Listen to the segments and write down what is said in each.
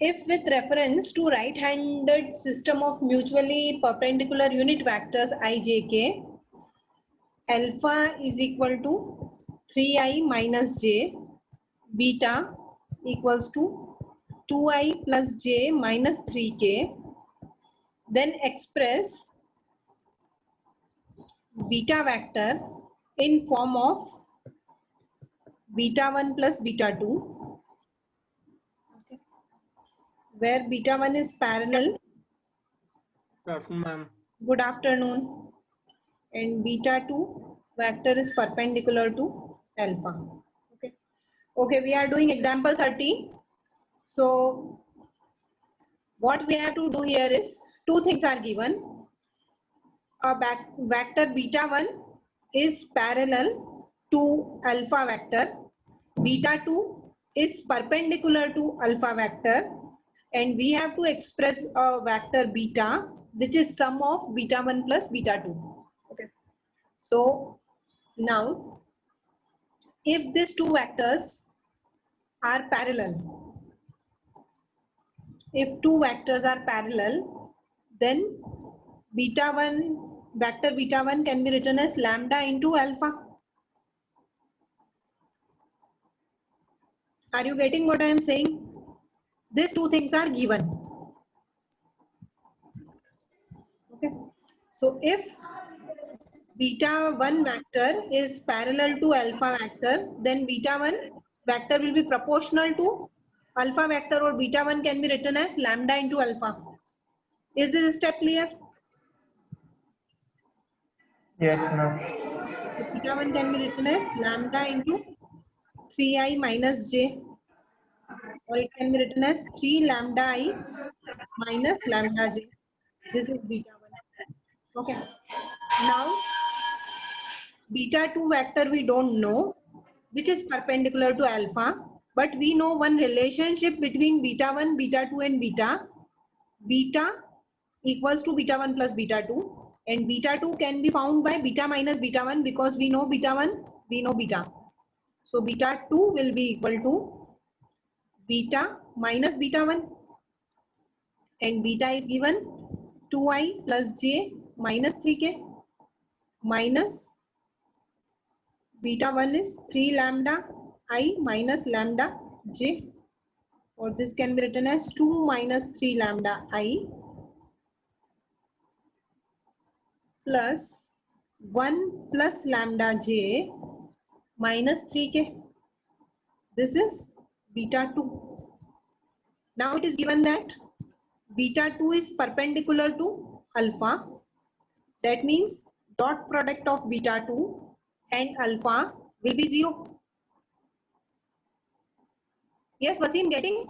If with reference to right-handed system of mutually perpendicular unit vectors I, j, k, alpha is equal to 3i minus j, beta equals to 2i plus j minus 3k, then express beta vector in form of beta 1 plus beta 2, okay, where beta 1 is parallel. Good afternoon, ma'am. Good afternoon. And beta 2 vector is perpendicular to alpha. Okay. Okay, we are doing example 30. So what we have to do here is two things are given. A vector beta 1 is parallel to alpha vector. Beta 2 is perpendicular to alpha vector. And we have to express a vector beta, which is sum of beta 1 plus beta 2. Okay. So now, if these two vectors are parallel, then beta 1, vector beta 1 can be written as lambda into alpha. Are you getting what I am saying? These two things are given. Okay. So if beta 1 vector is parallel to alpha vector, then beta 1 vector will be proportional to alpha vector, or beta 1 can be written as lambda into alpha. Is this step clear? Yes, ma'am. So beta 1 can be written as lambda into 3i minus j, or it can be written as 3 lambda I minus lambda j. This is beta 1. Okay. Now, beta 2 vector we don't know, which is perpendicular to alpha, but we know one relationship between beta 1, beta 2 and beta. Beta equals to beta 1 plus beta 2, and beta 2 can be found by beta minus beta 1, because we know beta 1, we know beta. So beta 2 will be equal to beta minus beta 1, and beta is given 2i plus j minus 3k, minus beta 1 is 3 lambda I minus lambda j, or this can be written as 2 minus 3 lambda I plus 1 plus lambda j minus 3k. This is beta 2. Now it is given that beta 2 is perpendicular to alpha. That means dot product of beta 2 and alpha will be 0. Yes, Wasim, getting?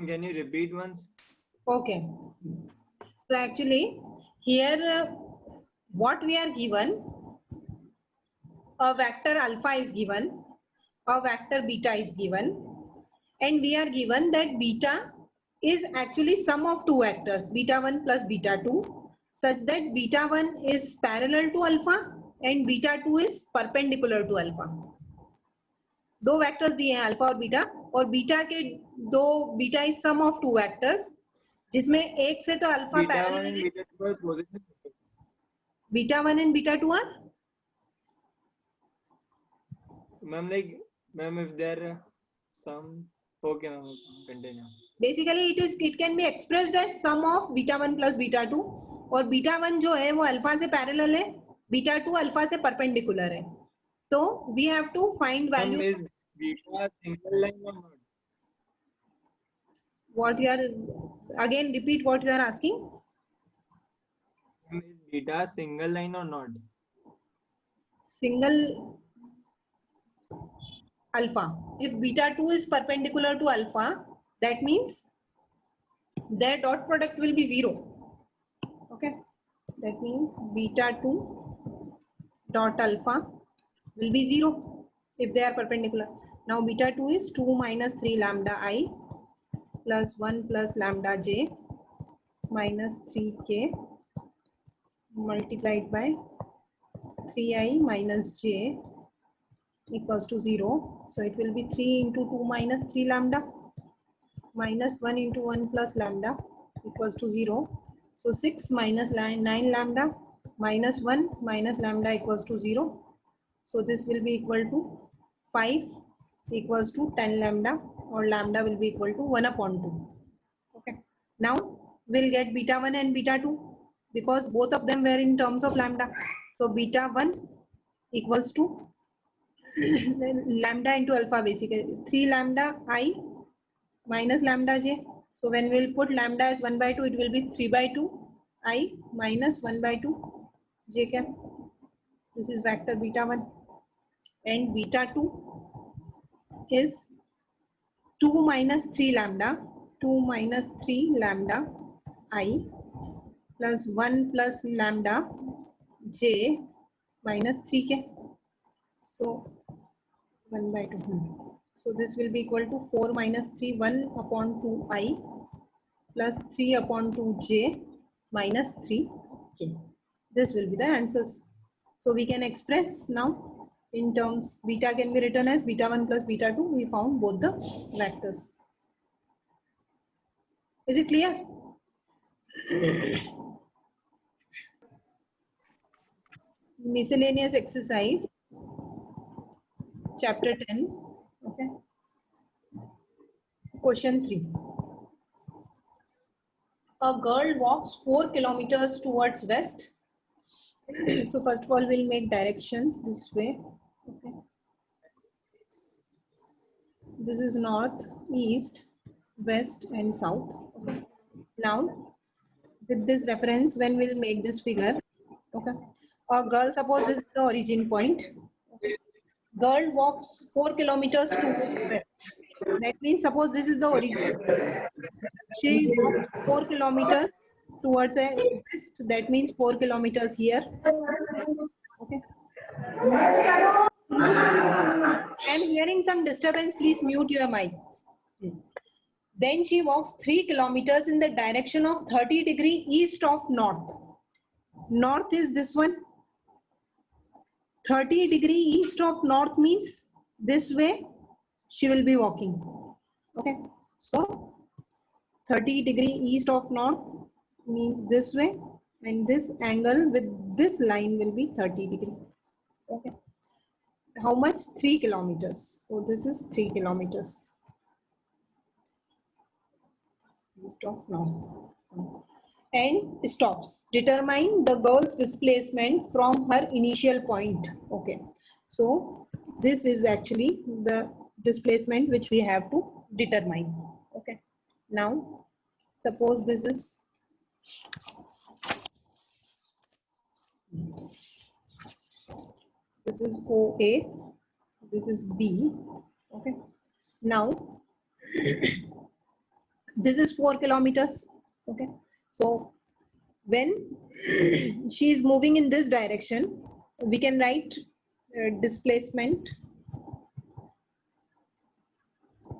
Can you repeat once? Okay. So actually here what we are given, a vector alpha is given, a vector beta is given, and we are given that beta is actually sum of two vectors, beta 1 plus beta 2, such that beta 1 is parallel to alpha and beta 2 is perpendicular to alpha. दो vectors दिए हैं alpha और beta के दो, beta is sum of two vectors, जिसमें एक से तो alpha parallel, beta 1 and beta 2 are ma'am, like ma'am, if there are some, okay ma'am, continue. Basically it can be expressed as sum of beta 1 plus beta 2, और beta 1 जो है वो alpha से parallel है, बीटा 2 अल्फा से perpendicular है. तो we have to find value. Is beta single line or not? What you are, again repeat what you are asking. Is beta single line or not? Single alpha. If beta 2 is perpendicular to alpha, that means their dot product will be 0. Okay, that means beta 2 dot alpha will be 0 if they are perpendicular. Now beta 2 is 2 minus 3 lambda I plus 1 plus lambda j minus 3k multiplied by 3i minus j equals to 0. So it will be 3 into 2 minus 3 lambda minus 1 into 1 plus lambda equals to 0. So 6 minus 9 lambda minus 1 minus lambda equals to 0. So this will be equal to 5 equals to 10 lambda, or lambda will be equal to 1 upon 2. Okay. Now we'll get beta 1 and beta 2 because both of them were in terms of lambda. So beta 1 equals to lambda into alpha, basically 3 lambda I minus lambda j. So when we'll put lambda as 1 by 2, it will be 3 by 2 I minus 1 by 2 j cap. This is vector beta 1. And beta 2 is 2 minus 3 lambda, 2 minus 3 lambda I plus 1 plus lambda j minus 3k. So 1 by 2. So this will be equal to 4 minus 3, 1 upon 2i plus 3 upon 2j minus 3k. This will be the answers. So we can express now in terms, beta can be written as beta 1 plus beta 2. We found both the vectors. Is it clear? Miscellaneous exercise, chapter 10. Okay. Question 3. A girl walks 4 kilometers towards west. So first of all, we'll make directions this way. Okay. This is north, east, west, and south. Okay. Now, with this reference, when we'll make this figure, okay. A girl, suppose this is the origin point. Okay. Girl walks 4 kilometers towards west. That means, suppose this is the origin. She walks 4 kilometers towards a west. That means 4 kilometers here. Okay. I'm hearing some disturbance. Please mute your mics. Then she walks 3 kilometers in the direction of 30° east of north. North is this one. 30° east of north means this way she will be walking. Okay. So 30° east of north means this way, and this angle with this line will be 30°. Okay. How much? 3 kilometers. So this is 3 kilometers east of north. And stops. Determine the girl's displacement from her initial point. Okay. So this is actually the displacement which we have to determine. Okay. Now, suppose this is OA, this is B. Okay. Now, this is 4 kilometers. Okay. So when she is moving in this direction, we can write displacement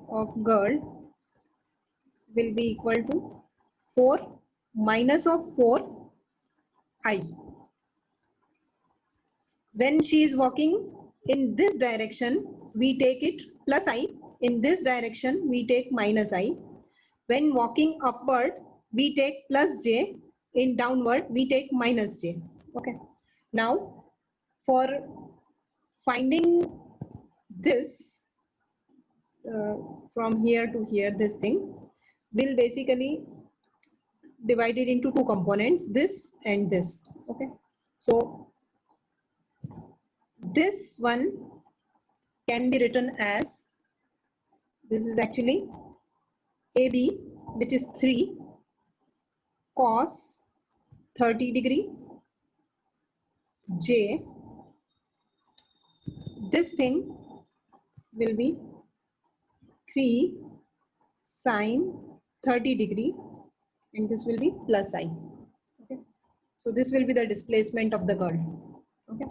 of girl will be equal to 4 minus of 4 I. When she is walking in this direction, we take it plus I. In this direction, we take minus I. When walking upward, we take plus j. In downward, we take minus j. Okay. Now, for finding this from here to here, this thing, we'll basically divide it into two components, this and this. Okay. So this one can be written as, this is actually AB, which is 3 cos 30° j. This thing will be 3 sin 30°, and this will be plus I. Okay. So this will be the displacement of the girl. Okay.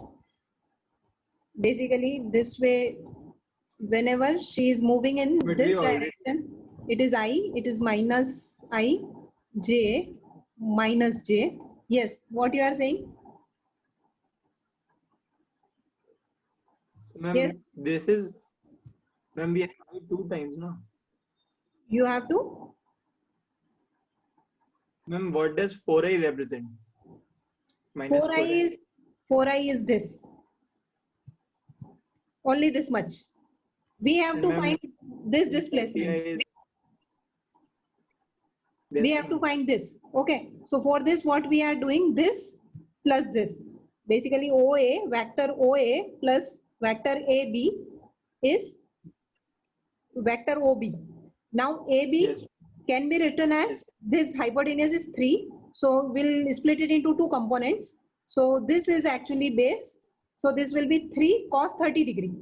Basically, this way, whenever she is moving in this direction, it is I, it is minus I, j, minus j. Yes, what you are saying? Ma'am, Yes. this is, ma'am, we have I 2 times, no? You have to. Ma'am, what does 4i represent? Minus 4i. 4i is this. Only this much. We have And to ma'am, find this 30i displacement. is We this have to one. find this. Okay. So for this, what we are doing, this plus this. Basically, OA, vector OA plus vector AB is vector OB. Now AB Yes. can be written as Yes. this hypotenuse is 3. So we'll split it into two components. So this is actually base. So this will be 3 cos 30 degree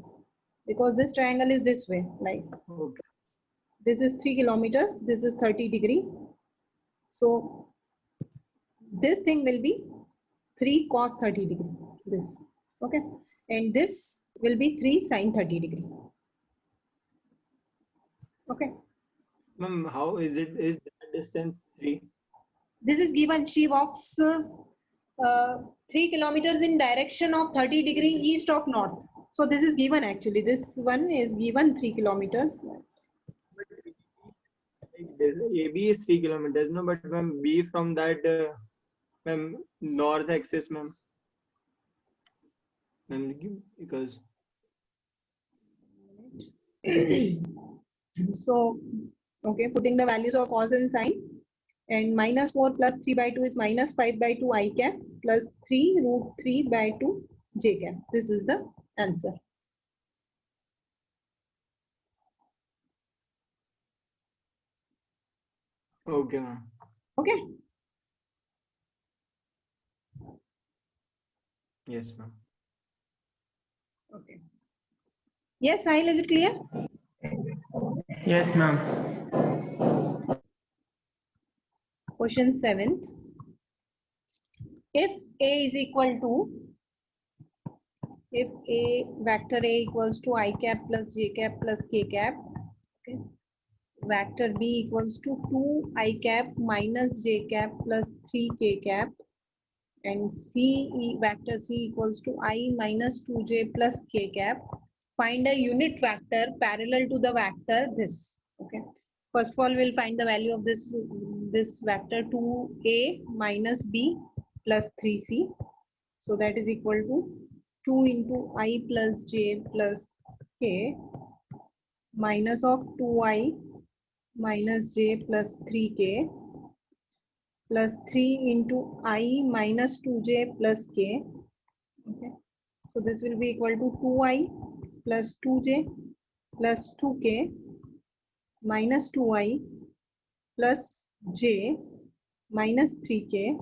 because this triangle is this way. Like Okay. this is 3 kilometers. This is 30 degree. So this thing will be 3 cos 30 degree. This. Okay. And this will be 3 sin 30 degree. Okay. Ma'am, how is it? Is that distance 3? This is given. She walks 3 kilometers in direction of 30 degree east of north. So this is given actually. This one is given 3 kilometers. AB is 3 kilometers, no? But ma'am, B from that, ma'am, north axis, ma'am. Ma'am, because So, okay, putting the values of cos and sine, and minus 4 plus 3 by 2 is minus 5 by 2 I cap plus 3 root 3 by 2 j cap. This is the answer. okay, ma'am. Okay. Yes, ma'am. Okay. Yes, Sahil, is it clear? Yes, ma'am. Question 7th. If A is equal to, if A vector A equals to I cap plus j cap plus k cap, okay, vector B equals to 2 I cap minus j cap plus 3 k cap, and vector C equals to I minus 2j plus k cap. Find a unit vector parallel to the vector this. Okay. First of all, we'll find the value of this vector 2a minus b plus 3c. So that is equal to 2 into I plus j plus k minus of 2i minus j plus 3k plus 3 into I minus 2j plus k. Okay. So this will be equal to 2i plus 2j plus 2k minus 2i plus j minus 3k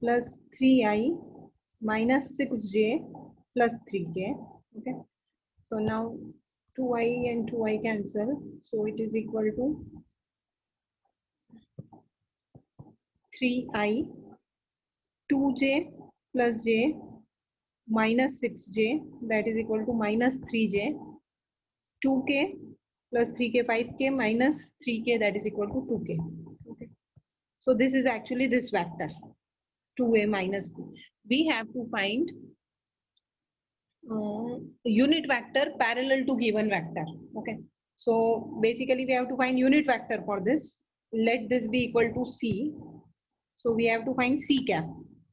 plus 3i minus 6j plus 3k. Okay. So now 2i and 2i cancel. So it is equal to 3i 2j plus j minus 6j, that is equal to minus 3j, 2k plus 3k 5k minus 3k, that is equal to 2k. Okay. So this is actually this vector 2a minus b. We have to find unit vector parallel to given vector. Okay. So basically we have to find unit vector for this. Let this be equal to c. So we have to find c cap.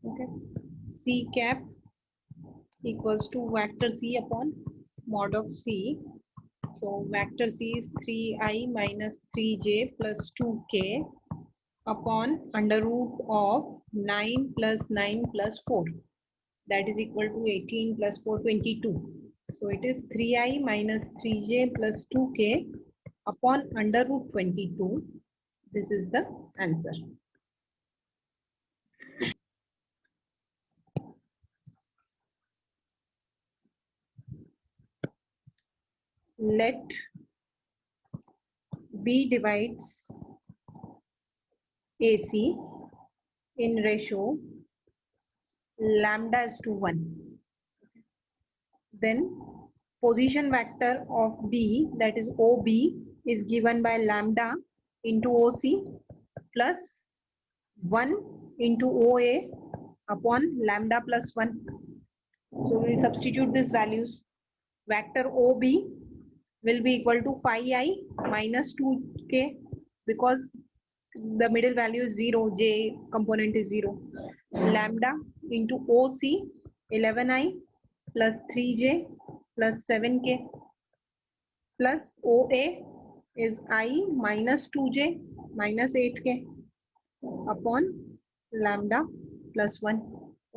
Okay. C cap equals to vector c upon mod of c. So vector c is 3i minus 3j plus 2k upon under root of 9 plus 9 plus 4. That is equal to 18 plus 4, 22. So it is 3i minus 3j plus 2k upon under root 22. This is the answer. Let B divides AC in ratio lambda is to 1. Then position vector of B, that is OB, is given by lambda into OC plus 1 into OA upon lambda plus 1. So we will substitute these values. vector OB will be equal to phi I minus 2k, because the middle value is 0, j component is 0. Lambda into OC 11I plus 3j plus 7k plus OA is I minus 2j minus 8k upon lambda plus 1.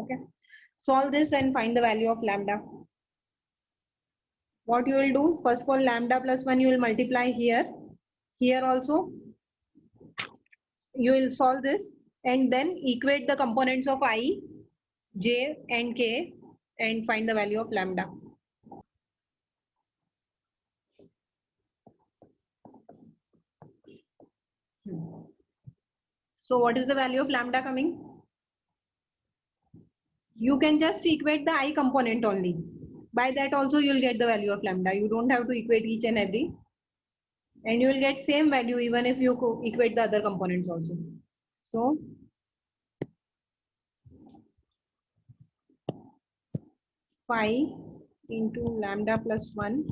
Okay. Solve this and find the value of lambda. What you will do, first of all, lambda plus 1 you will multiply here. Here also you will solve this and then equate the components of I, j and k and find the value of lambda. So what is the value of lambda coming? You can just equate the I component only. By that also you will get the value of lambda. You don't have to equate each and every. And you will get same value even if you equate the other components also. So phi into lambda plus 1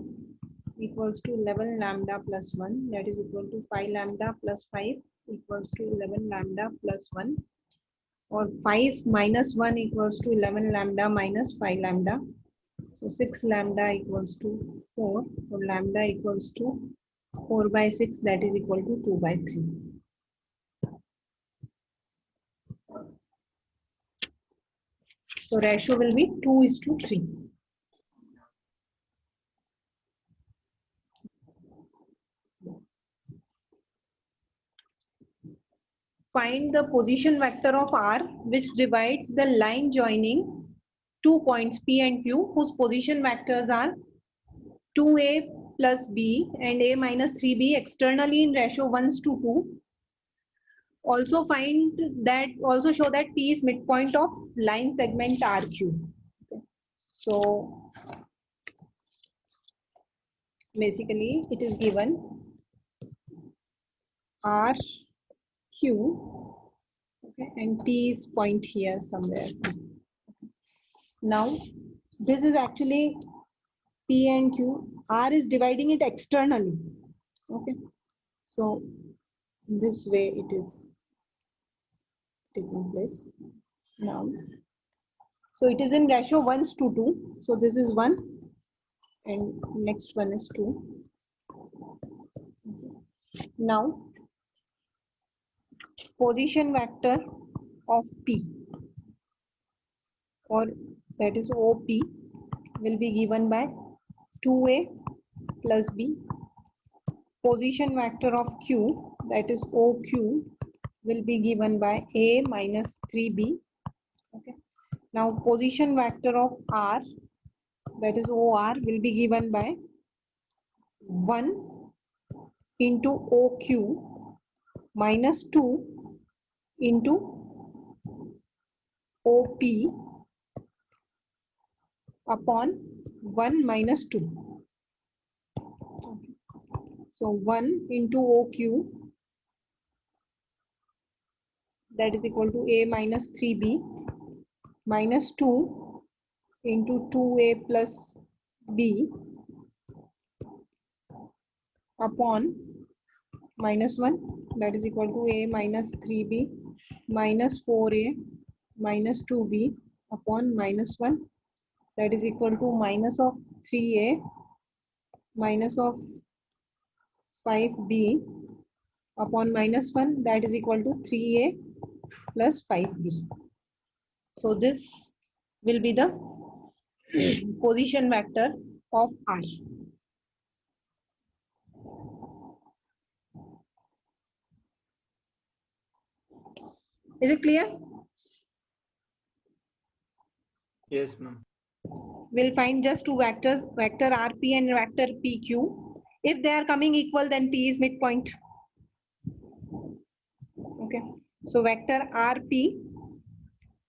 equals to 11 lambda plus 1, that is equal to 5 lambda plus 5 equals to 11 lambda plus 1, or 5 minus 1 equals to 11 lambda minus 5 lambda. So 6 lambda equals to 4, or lambda equals to 4 by 6, that is equal to 2 by 3. So ratio will be 2:3. Find the position vector of R which divides the line joining 2 points P and Q whose position vectors are 2a plus b and a minus 3b externally in ratio 1:2. Also show that P is midpoint of line segment RQ. Okay. So basically it is given RQ, okay, and P is point here somewhere. Now this is actually P and Q. R is dividing it externally. Okay. So this way it is taking place now. So it is in ratio 1:2. So this is 1 and next one is 2. Now position vector of P, or that is OP, will be given by 2a plus b. Position vector of Q, that is OQ, will be given by a minus 3b. Okay. Now position vector of R, that is OR, will be given by 1 into OQ minus 2 into OP upon 1 minus 2. Okay. So 1 into OQ, that is equal to a minus 3b, minus 2 into 2a plus b upon minus 1, that is equal to a minus 3b minus 4a minus 2b upon minus 1, that is equal to minus of 3a minus of 5b upon minus 1, that is equal to 3a plus 5b. So this will be the position vector of R. Is it clear? Yes, ma'am. We'll find just two vectors, vector RP and vector PQ. If they are coming equal, then P is midpoint. Okay. So vector RP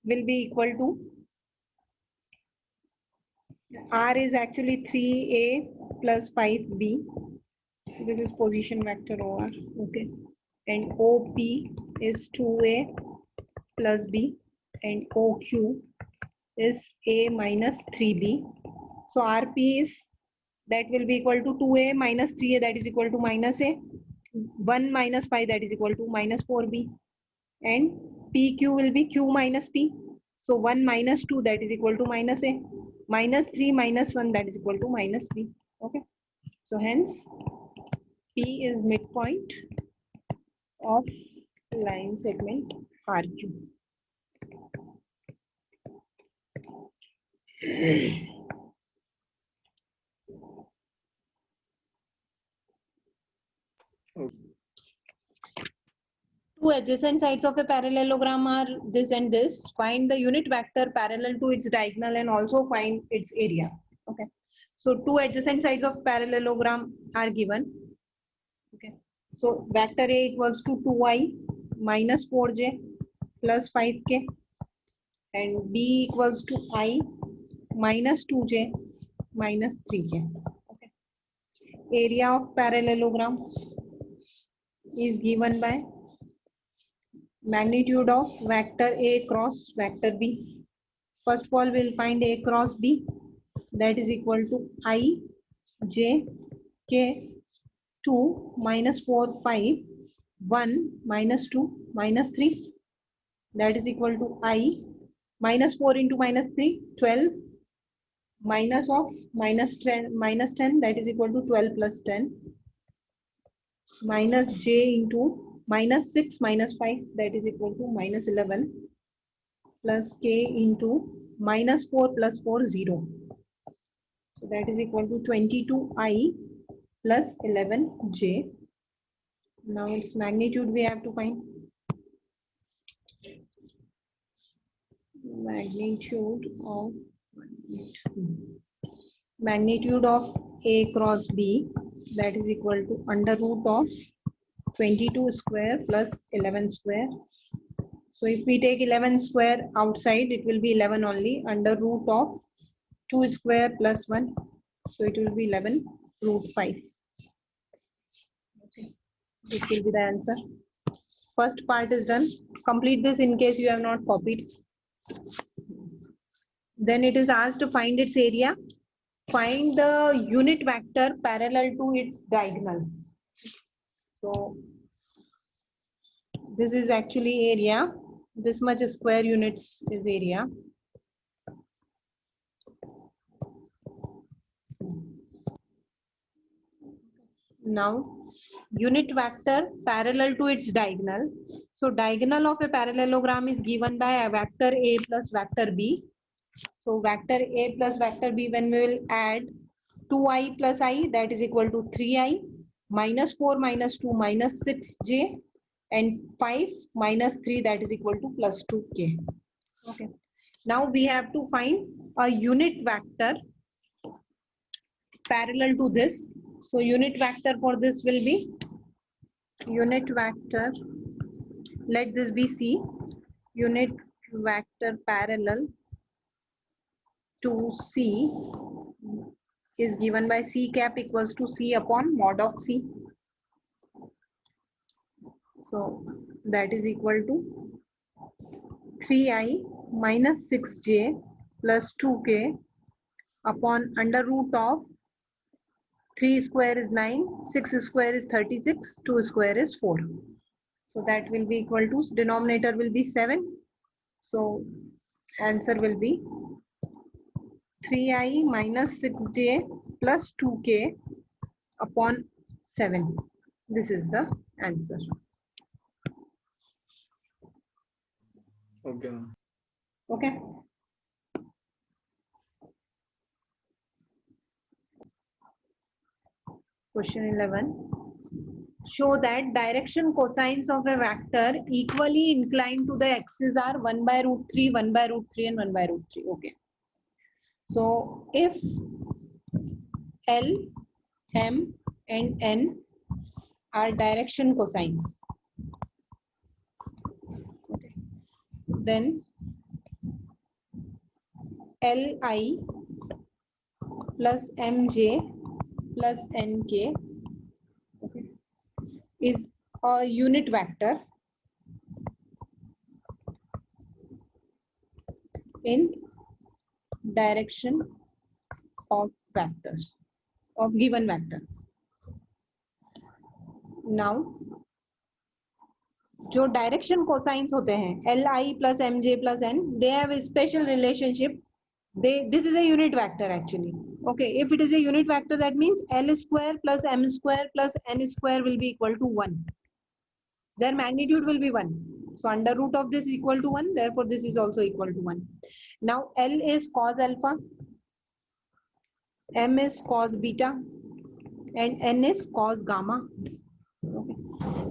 will be equal to, R is actually 3a plus 5b. This is position vector OR. Okay. And OP is 2a plus b and OQ is a minus 3b. So RP is that will be equal to 2a minus 3a, that is equal to minus a. 1 minus 5, that is equal to minus 4b. And pq will be q minus p. So 1 minus 2, that is equal to minus a. Minus 3 minus 1, that is equal to minus b. Okay. So hence P is midpoint of line segment RQ. Two adjacent sides of a parallelogram are this and this. Find the unit vector parallel to its diagonal and also find its area. Okay. So two adjacent sides of parallelogram are given. Okay. So vector A equals to 2i minus 4j plus 5k, and B equals to I minus 2j minus 3k. Okay. Area of parallelogram is given by magnitude of vector A cross vector B. First of all, we'll find A cross B, that is equal to I j k 2 minus 4 5 1 minus 2 minus 3, that is equal to I minus 4 into minus 3 12 minus of minus 10, that is equal to 12 plus 10 minus j into minus 6 minus 5, that is equal to minus 11 plus k into minus 4 plus 4 0. So that is equal to 22i plus 11j. Now its magnitude we have to find. Magnitude of A cross B, that is equal to under root of 22 square plus 11 square. So if we take 11 square outside, it will be 11 only, under root of 2 square plus 1. So it will be 11 root 5. Okay. This will be the answer. First part is done. Complete this in case you have not copied. Then it is asked to find its area. Find the unit vector parallel to its diagonal. So this is actually area. This much square units is area. Now unit vector parallel to its diagonal. So diagonal of a parallelogram is given by a vector A plus vector B. So vector A plus vector B, when we will add 2i plus I, that is equal to 3i minus 4 minus 2 minus 6j and 5 minus 3, that is equal to plus 2k. Okay. Now we have to find a unit vector parallel to this. So unit vector for this will be unit vector, let this be C, unit vector parallel to C is given by C cap equals to C upon mod of C. So that is equal to 3i minus 6j plus 2k upon under root of 3 square is 9, 6 square is 36, 2 square is 4. So that will be equal to, denominator will be 7. So answer will be 3i minus 6j plus 2k upon 7. This is the answer. Okay. Okay. Question 11. Show that direction cosines of a vector equally inclined to the axis are 1 by root 3, 1 by root 3 and 1 by root 3. Okay. So if L, M and N are direction cosines, okay, then Li plus Mj plus Nk, okay, is a unit vector in direction of vectors. of given vector. Now जो direction cosines होते हैं Li plus Mj plus N, they have a special relationship. This is a unit vector actually. Okay, if it is a unit vector, that means L square plus M square plus N square will be equal to 1. Their magnitude will be 1. So under root of this equal to 1, therefore this is also equal to 1. Now L is cos alpha, M is cos beta, and N is cos gamma. Okay.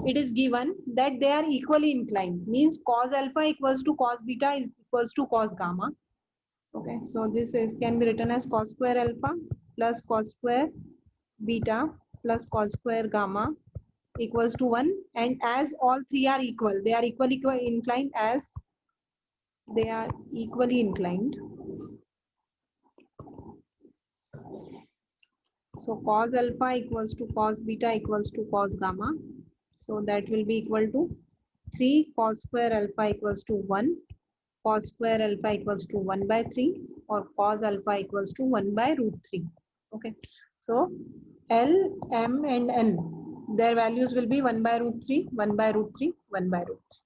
It is given that they are equally inclined, means cos alpha equals to cos beta is equals to cos gamma. Okay, so this is can be written as cos square alpha plus cos square beta plus cos square gamma equals to 1, and as all three are equal, they are equally inclined, as they are equally inclined. So cos alpha equals to cos beta equals to cos gamma. So that will be equal to 3 cos square alpha equals to 1, cos square alpha equals to 1 by 3, or cos alpha equals to 1 by root 3. Okay. So L, M and N, their values will be 1 by root 3, 1 by root 3, 1 by root 3.